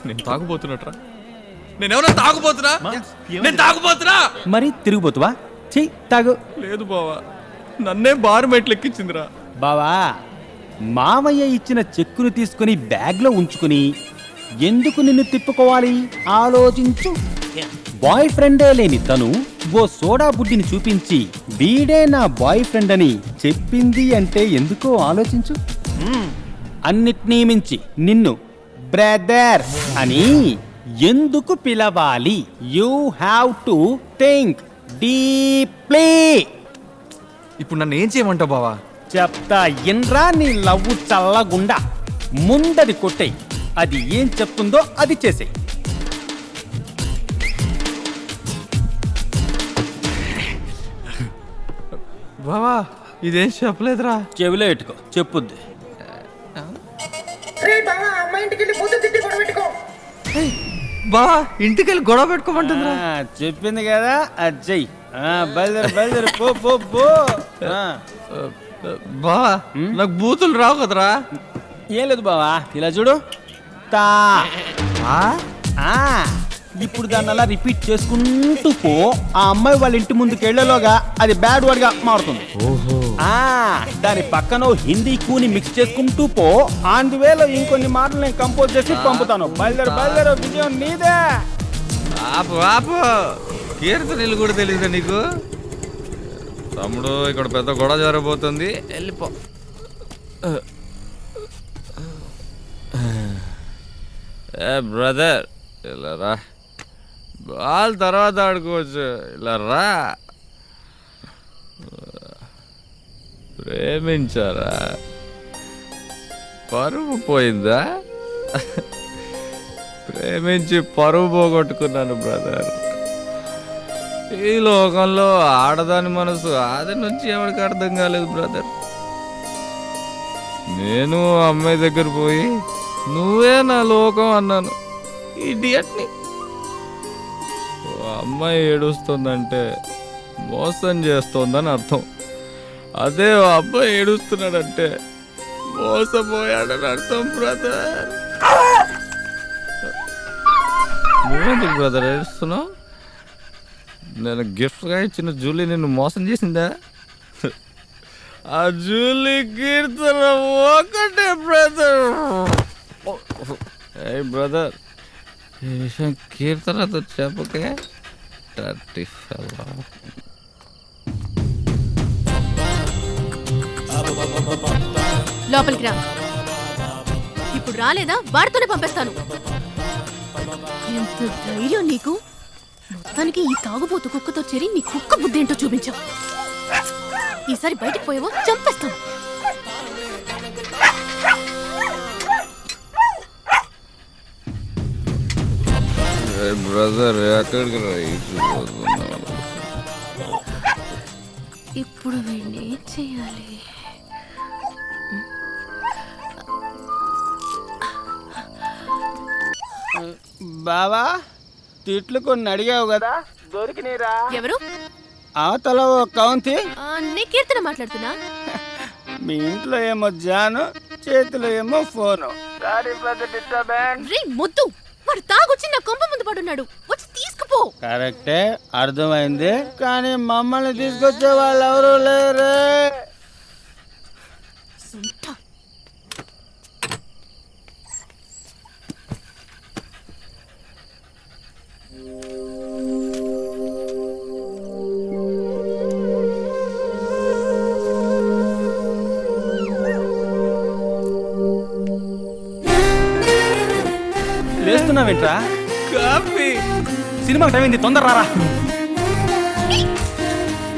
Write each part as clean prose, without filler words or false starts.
నేను తాగుపోతున్నట్రా? నేనేమన్నా తాగుపోతున్నా? నేను తాగుపోతున్నా? మరి తిరిగిపోతువా? చెయ్యి తాగు. లేదు బావా, నన్నే బారు మెట్లు ఎక్కించిందిరా. బావా, మామయ్య ఇచ్చిన చెక్కును తీసుకుని బ్యాగ్లో ఉంచుకుని ఎందుకు నిన్ను తిప్పుకోవాలి ఆలోచించు. బాయ్ ఫ్రెండే లేని తను ఓ సోడా బుడ్డిని చూపించి వీడే నా బాయ్ ఫ్రెండ్ అని చెప్పింది అంటే ఎందుకో ఆలోచించు. అన్నిటినీ మించి నిన్ను బ్రదర్ అని ఎందుకు పిలవాలి? You have to think deeply. ఇప్పుడు నన్ను ఏం చేయమంటావు బావా? చెప్తా ఇన్రా నీ లవ్వు చల్లగుండా. ముందది కొట్టేయి, అది ఏం చెప్తుందో అది చేసేయి. బావా ఇదేం చెప్పలేదురా. చెవిలో ఎట్టుకో, చెప్పుద్ది. బావా ఇంటికి వెళ్ళి గొడవ పెట్టుకోమంటుందిరా. చెప్పింది కదా, అది చెయ్యి. బయలుదేరు బయలుదేరు, పో పో పో. బావా నాకు బూతులు రావు కదరా. ఏం లేదు బావా, ఇలా చూడు. తా ఇప్పుడు దాన్ని అలా రిపీట్ చేసుకుంటూ పో. ఆ అమ్మాయి వాళ్ళ ఇంటి ముందుకు వెళ్ళేలోగా అది బ్యాడ్ వర్డ్ గా మారుతుంది. దాని పక్కన హిందీ కూని మిక్స్ చేసుకుంటూ పో. ఆన్ ది వేలో ఇంకొన్ని మాటలు నేను కంపోజ్ చేసి పంపుతాను. బయలుదేరు బయలుదేరు, విజయం నీదే. ఆపు ఆపు, కీర్తనలు కూడా తెలియదా నీకు? తమ్ముడు ఇక్కడ పెద్ద గొడవ జరగబోతుంది, వెళ్ళిపో. బ్రదర్ ఇలా రా, బాల్ తర్వాత ఆడుకోవచ్చు, ఇలా రా. ప్రేమించారా? పరువు పోయిందా? ప్రేమించి పరువు పోగొట్టుకున్నాను బ్రదర్. ఈ లోకంలో ఆడదాని మనసు ఆది నుంచి ఎవరికి అర్థం కాలేదు బ్రదర్. నేను అమ్మాయి దగ్గర పోయి నువ్వే నా లోకం అన్నాను. ఇడియట్ని. అమ్మాయి ఏడుస్తుందంటే మోసం చేస్తోందని అర్థం. అదే అబ్బాయి ఏడుస్తున్నాడంటే మోసపోయాడని అర్థం బ్రదర్. నువ్వెందుకు బ్రదర్ ఏడుస్తున్నావు? నేను గిఫ్ట్గా ఇచ్చిన జూలీ నిన్ను మోసం చేసిందా? ఆ జూలీ కీర్తన ఒకటే బ్రదర్. ఏ బ్రదర్, ఈ విషయం కీర్తనతో చెప్పకే. లోపలికి రా. ఇప్పుడు రాలేదా వాడితోనే పంపిస్తాను. ఎంత ధైర్యం నీకు? మొత్తానికి ఈ తాగుబోతు కుక్కతో చేరి నీ కుక్క బుద్ధి ఏంటో చూపించావు. ఈసారి బయటికి పోయావో చంపేస్తాను. బ్రదర్ ఎక్కడికి రా? ఇప్పుడు వీడిని ఏం చేయాలి? బావా, తిట్లు కొన్ని అడిగావు కదా, దొరికినీరా? ఎవరు? అవతల ఓ కౌంతి. నీ కీర్తన మాట్లాడుతున్నా. మీ ఇంట్లో ఏమో జాను, చేతిలో ఏమో ఫోను. రే ముద్దు, వాడు తాగొచ్చి నా కొంప ముందు పడున్నాడు. వచ్చి తీసుకుపో. కరెక్టే, అర్థమైంది. కానీ మమ్మల్ని తీసుకొచ్చే వాళ్ళు ఎవరు లేరే. లేస్తున్నావేంట్రా? కాఫీ. సినిమా టైం అయింది, తొందర రారా.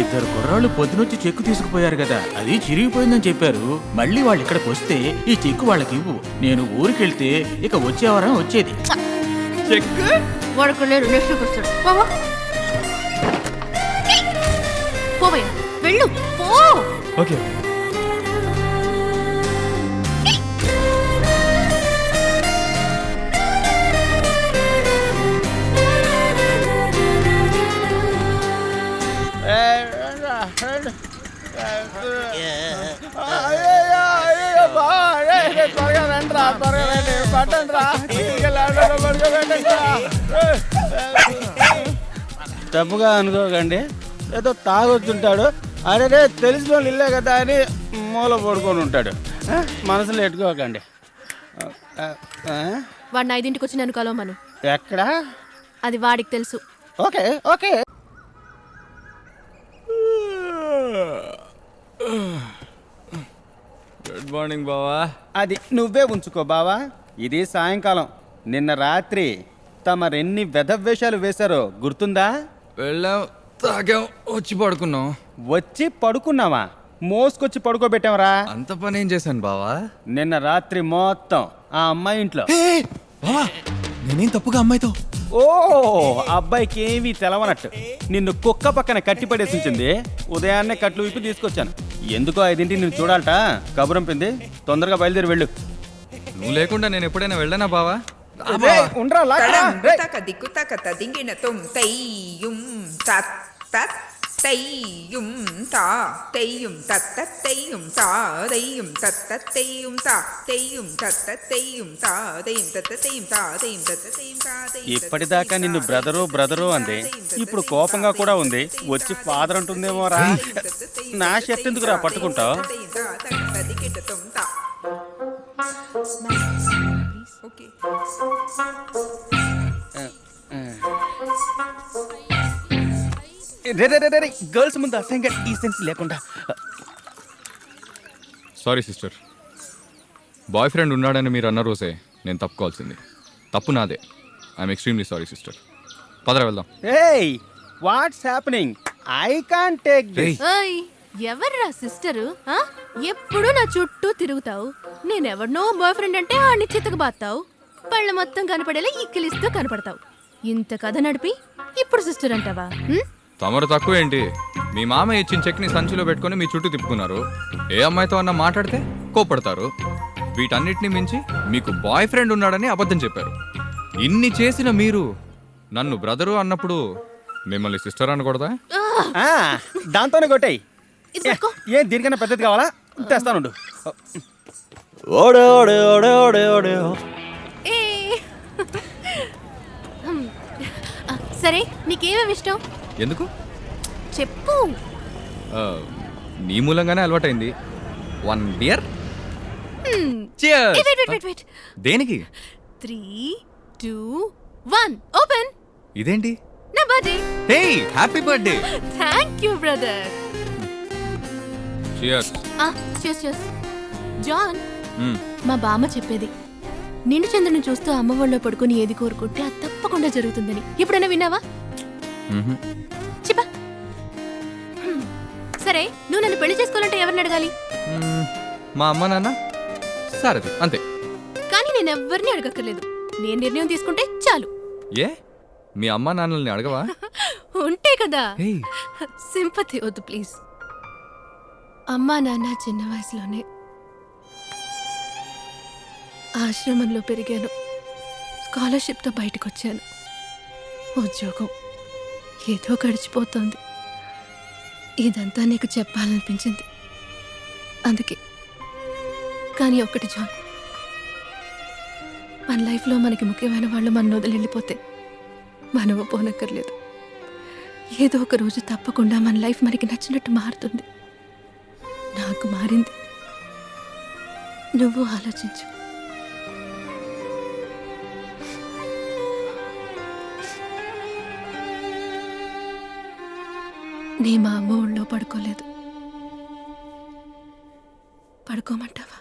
ఇద్దరు కుర్రాళ్ళు పొద్దునొచ్చి చెక్కు తీసుకుపోయారు కదా, అది చిరిగిపోయిందని చెప్పారు. మళ్ళీ వాళ్ళు ఇక్కడికి వస్తే ఈ చెక్కు వాళ్ళకి ఇవ్వు. నేను ఊరికెళ్తే ఇక వచ్చేవారం వచ్చేది. చెక్కు వాడుకు లేరు, నెక్స్ట్ వస్తాడు. పోవయ్యా, వెళ్ళు పో. ఓకే. త్వరగా రండి, తప్పుగా అనుకోకండి, ఏదో తాగొచ్చుంటాడు. అరే తెలిసిన వాళ్ళు ఇల్లే కదా అని మూల పడుకొని ఉంటాడు. మనసులో ఎట్టుకోకండి. వాడిని 5ంటికి వచ్చి నన్ను కలవమను. ఎక్కడా? అది వాడికి తెలుసు. Okay okay. గుడ్ మార్నింగ్ బావా. అది నువ్వే ఉంచుకో బావా. ఇది సాయంకాలం. నిన్న రాత్రి తమరెన్ని వెధవేషాలు వేశారో గుర్తుందా? వెళ్ళాం, తాగాం, వచ్చి పడుకున్నాం. వచ్చి పడుకున్నావా? మోసుకొచ్చి పడుకోబెట్టావరా? అంత పని ఏం చేశాను బావా? నిన్న రాత్రి మొత్తం ఆ అమ్మాయి ఇంట్లో. బావా నేనేం తప్పుగా అమ్మాయితో. ఓ అబ్బాయికి ఏమీ తెలవనట్టు నిన్ను కుక్క పక్కన కట్టి పడేసి ఉంచింది. ఉదయాన్నే కట్లు విప్పి తీసుకొచ్చాను. ఎందుకో 5ంటికి నిన్ను చూడాలట. కబురంపింది. తొందరగా బయలుదేరి వెళ్ళు. నువ్వు లేకుండా నేను ఎప్పుడైనా వెళ్ళానా బావా? ఉండరా తక దిక్కు తక తదింగిన తొం తయ్యుం తత్ తత్ తయ్యుం తా తయ్యుం తత్ తయ్యుం తా దయ్యుం తత్ తయ్యుం తా తయ్యుం తత్ తయ్యుం తా దయ్యుం తత్ తయ్యుం తా దయ్యుం తత్ తయ్యుం తా దయ్యుం. ఇప్పటిదాకా నిన్ను బ్రదరు బ్రదరు అంది. ఇప్పుడు కోపంగా కూడా ఉంది. వచ్చి ఫాదర్ అంటుందేమో రా. నా షర్ట్ ఎందుకు రా పట్టుకుంటావు? ఓకే. రే గర్ల్స్ ముందు అసహ్యంగా డీసెన్సీ లేకుండా. సారీ సిస్టర్, బాయ్ ఫ్రెండ్ ఉన్నాడని మీరు అన్న రోజే నేను తప్పుకోవాల్సింది. తప్పు నాదే. I'm extremely sorry sister. పదరా వెళ్దాం. ఏయ్ what's happening? I can't take this. ఓయ్ ఎవర్రా సిస్టరు? ఎప్పుడు నా చుట్టూ తిరుగుతావు. నేనెవరినో బాయ్ ఫ్రెండ్ అంటే ఆడిని చితకబాతావు. పళ్ళ మొత్తం కనపడేలా ఇక్కిలిస్తూ కనపడతావు. ఇంత కథ నడిపి ఇప్పుడు సిస్టర్ అంటావా? తమరు తక్కువ ఏంటి? మీ మామ ఇచ్చిన చెక్ని సంచిలో పెట్టుకొని మీ చుట్టూ తిప్పుకున్నారు. ఏ అమ్మాయితో అన్న మాట్లాడితే కోపడతారు. వీటన్నిటిని మించి మీకు బాయ్ ఫ్రెండ్ ఉన్నాడని అబద్ధం చెప్పారు. ఇన్ని చేసిన మీరు నన్ను బ్రదరు అన్నప్పుడు మిమ్మల్ని సిస్టర్ అనకూడదా? దాంతోనే కొట్టాయి. ఇది పట్టుకో. ఏం దీనికన్నా పెద్దది కావాలా? తెస్తానుండు. ఏ. సరే నీకేమేమి ఇష్టం ఎందుకు చెప్పు. నీ మూలంగానే అలవాటైంది. 1 బియర్. దేనికి? 3, 2, 1 ఓపెన్. ఇదేంటి? నా birthday. Hey happy birthday. Thank you brother. Cheers. Cheers. John, మా బామ్మ చెప్పేది నిండు చంద్రుని చూస్తూ అమ్మ వాళ్ళలో పడుకొని ఏది కోరుకుంటే అది తప్పకుండా జరుగుతుందని. ఎప్పుడైనా విన్నావా? చెప్పా. సరే నువ్వు నన్ను పెళ్లి చేసుకోవాలంటే ఎవరిని అడగాలి? మా అమ్మ నాన్న సరే అంతే. కానీ నేను ఎవరిని అడగక్కర్లేదు. నేను నిర్ణయం తీసుకుంటే చాలు. ఏ మీ అమ్మ నాన్నల్ని అడగవా? ఉంటే కదా. హే సింపతి వద్దు ప్లీజ్. అమ్మా నాన్న చిన్న వయసులోనే ఆశ్రమంలో పెరిగాను. స్కాలర్షిప్తో బయటకు వచ్చాను. ఉద్యోగం ఏదో గడిచిపోతుంది. ఇదంతా నీకు చెప్పాలనిపించింది అందుకే. కానీ ఒకటి జాన్, మన లైఫ్లో మనకి ముఖ్యమైన వాళ్ళు మన వదిలి వెళ్ళిపోతే మనము పోనక్కర్లేదు. ఏదో ఒక రోజు తప్పకుండా మన లైఫ్ మనకి నచ్చినట్టు మారుతుంది. నాకు మారింది. నువ్వు ఆలోచించు. నీ మా అమ్మ ఊళ్ళో పడుకోలేదు. పడుకోమంటావా?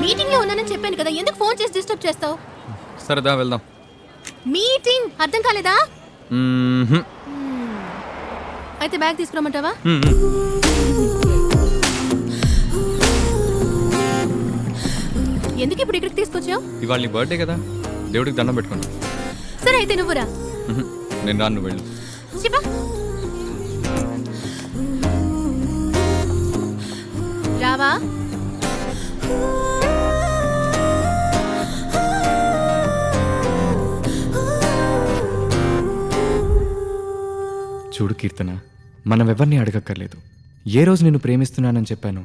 మీటింగ్ లో ఉన్నానని చెప్పాను కదా, ఎందుకు ఫోన్ చేసి డిస్టర్బ్ చేస్తావు? సరదా వెళ్దాం. మీటింగ్ అర్థం కాలేదా? అయితే బ్యాగ్ తీసుకురమ్మంటావా? ఎందుకు ఇప్పుడు ఇక్కడికి తీసుకొచ్చావు? ఇవాళ నీ బర్త్డే కదా, దేవుడికి దండం పెట్టుకున్నా. సరే అయితే నువ్వురా. నేను రాను, నువ్వు వెళ్ళు. చెప్పా రావా? చూడు కీర్తన, మనం ఎవరిని అడగక్కర్లేదు. ఏ రోజు నిన్ను ప్రేమిస్తున్నానని చెప్పానో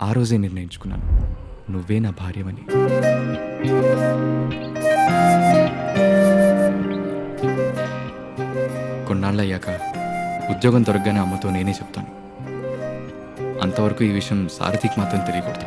ఆ రోజే నిర్ణయించుకున్నాను, నువ్వే నా భార్యవని. కొన్నాళ్ళయ్యాక ఉద్యోగం దొరకగానే అమ్మతో నేనే చెప్తాను. అంతవరకు ఈ విషయం సారథికి మాత్రం తెలియకూడదు.